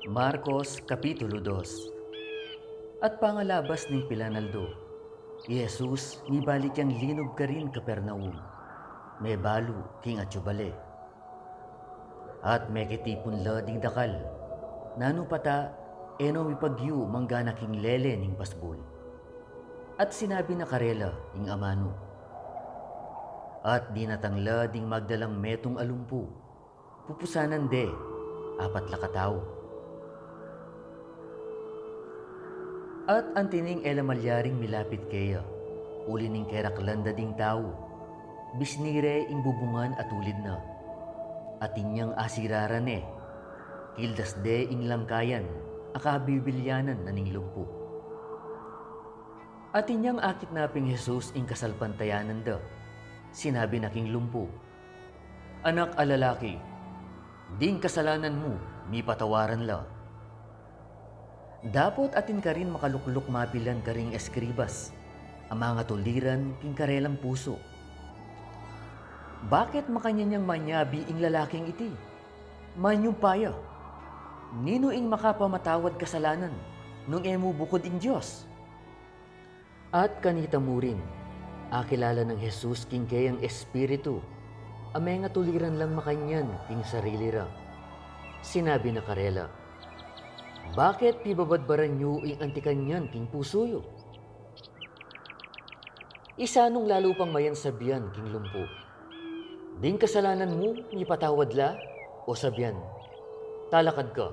Marcos Kapitulo 2. At pangalabas ning Pilanaldo, Jesus ngibalik yang linog ka rin Kapernaum, may balu king atyubale. At may kitipon la ding dakal, nano pata eno mipagyu manggana king lele ning pasbol. At sinabi na karela ing amano. At dinatangla ding magdalang metong alumpu, pupusanan de, apat lakataw. At antining elamalyaring milapit kaya, uli ning keraklanda ding tao, bisnire ing bubungan at ulid na. At inyang asiraran kildas de ing langkayan, akabibilyanan na ning lumpo. At inyang akit naping Jesus ing kasalpantayanan da, sinabi na king lumpo, Anak alalaki, ding kasalanan mo, mi patawaran la. Dapot atin ka rin makalukluk mapilan ka ring eskribas, ang mga tuliran king karelang puso. Bakit makanyanyang manyabi ing lalaking iti? Manyong paya, nino ing makapamatawad kasalanan, nung emo bukod ing Diyos? At kanita mo rin, akilala ng Jesus king kayang espiritu, ang mga tuliran lang makanyan king sarili ra. Sinabi na karela, bakit pibabadbaran nyo ing antikanyan king pusoyo? Isa nung lalo pang mayan sabiyan king lumpo. Ding kasalanan mo, ipatawad la, o sabiyan, talakad ka,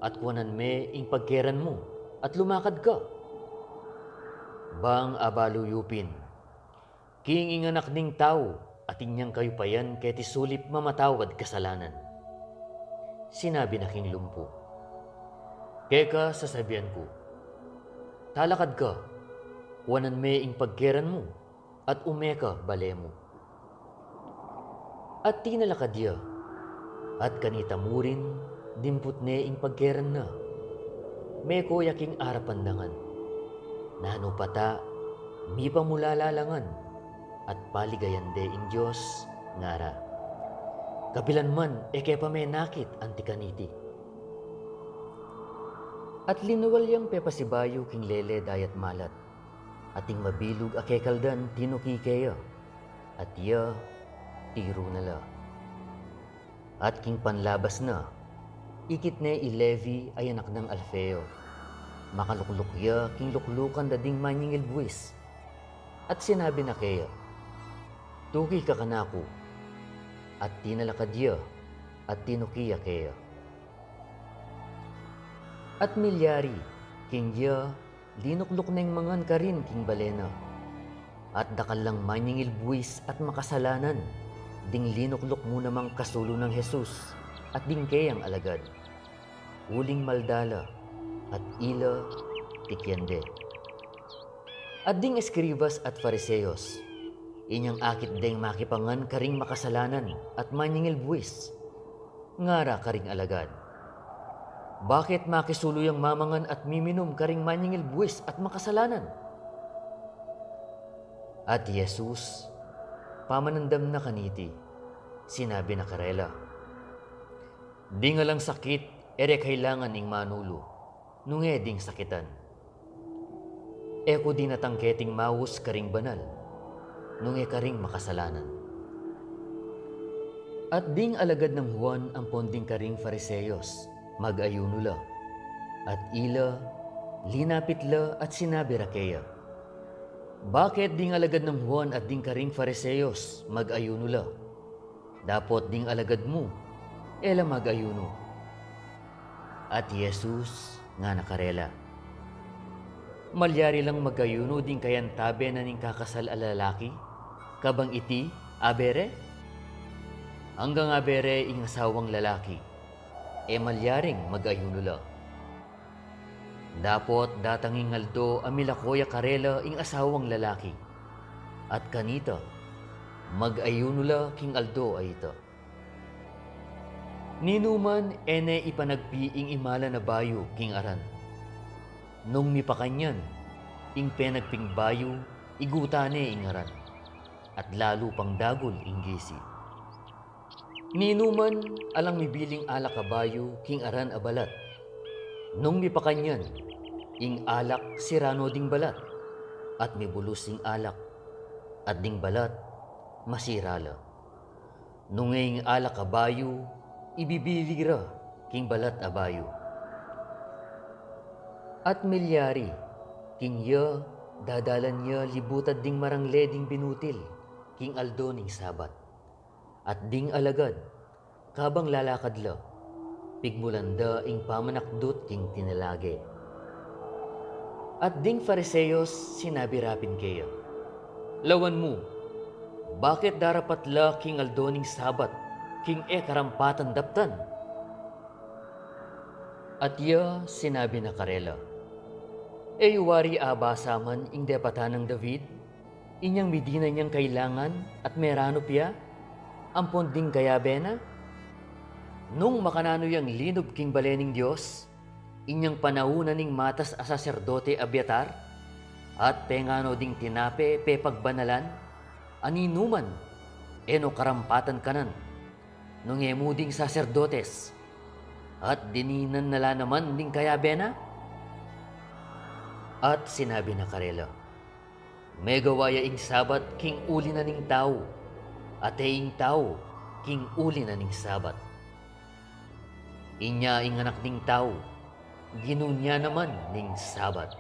at kuwanan me ing pagkeran mo, at lumakad ka. Bang abaluyupin, king ing anak ning tao, at inyang kayo payan kaya tisulip mamatawad kasalanan. Sinabi na king lumpo. Keka sasabihan ko, talakad ka, wanan me ing pagkeran mo, at umeka bale mo. At tinalakad ya, at kanita mo rin, dimput ne ing pagkeran na, meko yaking arapandangan, nano pata, mi pamulalalangan, at paligayan de ing Diyos, ngara. Kapilan man, eke pa may nakit antikaniti. At linuwalyang pepasibayo king lele dayat malat, ating mabilog akekaldan tinukikeya, at ya tiro nala. At king panlabas na, ikit ne Levi ay anak ng Alfeo, makalukluk ya king luklukan dading manyingil buwis, at sinabi na kaya, tuki ka kanako, at tinalakad ya, at tinukiya kaya. At milyari, king ya, linukluk neng mangan ka rin king balena. At dakal lang manyingil buwis at makasalanan, ding linukluk mo namang kasulo ng Jesus, at ding kayang alagad. Uling maldala, at ila tikyande. At ding eskribas at fariseos, inyang akit ding makipangan ka ring makasalanan at manyingil buwis, ngara ka ring alagad. Bakit makisuluyang mamangan at miminom karing manyingil buwis at makasalanan? At Jesus, pamanandam na kaniti, sinabi na karela, di nga lang sakit, ere kailangan ing manulo, nung ding sakitan. Eko di natangketing mawus karing banal, nung karing makasalanan. At ding alagad ng Juan ang ponding karing fariseos, mag-ayuno la, at ila, linapit la at sinabi rakeya, bakit ding alagad ng Juan at ding karing fariseos, mag-ayuno la? Dapot ding alagad mo, ela mag-ayuno. At Jesus nga nakarela, malyari lang mag-ayuno ding kayan tabe na ning kakasal alalaki, kabang iti, abere? Hanggang abere ing asawang lalaki, malyaring mag-ayuno la. Dapot datanging ngaldo amilakoya karela ing asawang lalaki. At kanita, mag-ayuno la king aldo ay ita. Ninuman ene ipanagpiing imala na bayo king aran. Nung mipakanyan, ing penagping bayo, igutane ing aran. At lalo pang dagol ing gisi. Ninuman alang mibiling alak kabayo king aran abalat. Nung mipakanyan, ing alak sirano ding balat, at mibulus ing alak, at ding balat masirala. Nung ing alak kabayo, ibibilira king balat abayo. At milyari, king ya, dadalan niya libutad ding marangle ding binutil, king aldo ning sabat. At ding alagad, kabang lalakad la, pigmulanda ing pamanakdot king tinalage. At ding Fariseyos sinabi rapin kaya, lawan mo, bakit darapat la king aldo ning sabat, king karampatan daptan? At ya sinabi na karela, wari abasa man ing depatan ng David, inyang midina niyang kailangan at merano piya, ampon ding kaya bena? Nung makanano yang linob king balening Diyos, inyang panahuna ning matas a saserdote Abiatar, at pengano ding tinape pe pagbanalan, aninuman, eno karampatan kanan, nung emuding saserdotes, at dininan nala naman ding kaya bena? At sinabi na karela, megawaya ing sabat king uli na ning tao, at ing tao king uli na ning sabat. Inya ing anak ning tao, ginunya naman ning sabat.